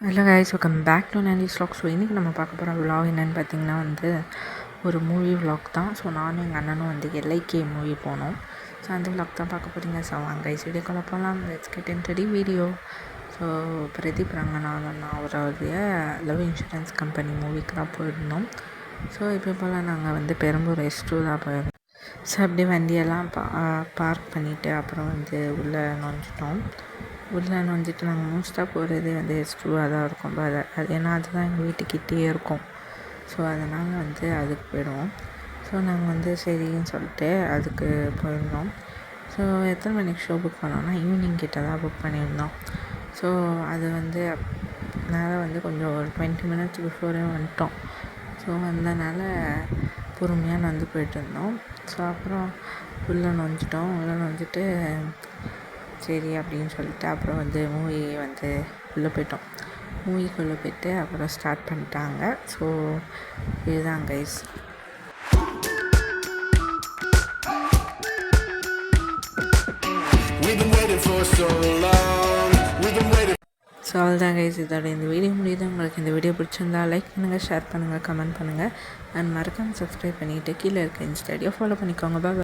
Hello guys, welcome back to nineties vlog. So இன்றைக்கி நம்ம பார்க்க போகிற vlog என்னென்னு பார்த்திங்கன்னா ஒரு மூவி vlog தான். ஸோ நானும் எங்கள் அண்ணனும் எல்ஐகே மூவி போனோம். ஸோ அந்த vlog தான் பார்க்க போகிறீங்க. ஸோ வாங்க கைஸ், வீடியோக்குள்ள போகலாம். Let's get into video. So Pradeep Ranganathan அவருடைய லவ் இன்சூரன்ஸ் கம்பெனி மூவிக்கு தான் போயிருந்தோம். ஸோ இப்போ போல் நாங்கள் பெரம்பூர் S2 தான் போயிருந்தோம். ஸோ அப்படியே வண்டியெல்லாம் பார்க் பண்ணிவிட்டு அப்புறம் உள்ளே நுழைஞ்சிட்டோம். உள்ளே நுழைஞ்சிட்டு நாங்கள் மோஸ்ட்டாக போகிறது S2 தான் இருக்கும். அது ஏன்னா அதுதான் எங்கள் வீட்டுக்கிட்டே இருக்கும். ஸோ அதனால் அதுக்கு போயிடுவோம். ஸோ நாங்கள் சரின்னு சொல்லிட்டு அதுக்கு போயிருந்தோம். ஸோ எத்தனை மணிக்கு ஷோ புக் பண்ணோன்னா ஈவினிங் கிட்ட தான் புக் பண்ணியிருந்தோம். ஸோ அது அதனால் கொஞ்சம் ஒரு 20 minutes பிஃபோரே வந்துட்டோம். ஸோ வந்தனால பொறுமையாக போயிட்டு இருந்தோம். ஸோ அப்புறம் உள்ளே நுழைஞ்சிட்டு சரி அப்படின்னு சொல்லிட்டு அப்புறம் மூவி உள்ளே போயிட்டோம். மூவிக்குள்ளே போய்ட்டு அப்புறம் ஸ்டார்ட் பண்ணிட்டாங்க. ஸோ இதுதான் கைஸ். ஸோ அவ்வளோதான் கைஸ், இதோட இந்த வீடியோ முடியுது. உங்களுக்கு இந்த வீடியோ பிடிச்சிருந்தா லைக் பண்ணுங்கள், ஷேர் பண்ணுங்கள், கமெண்ட் பண்ணுங்கள். அண்ட் மறக்காமல் சப்ஸ்கிரைப் பண்ணிவிட்டு கீழே இருக்க இன்ஸ்டாடியோ ஃபாலோ பண்ணிக்கோங்க. பாய்.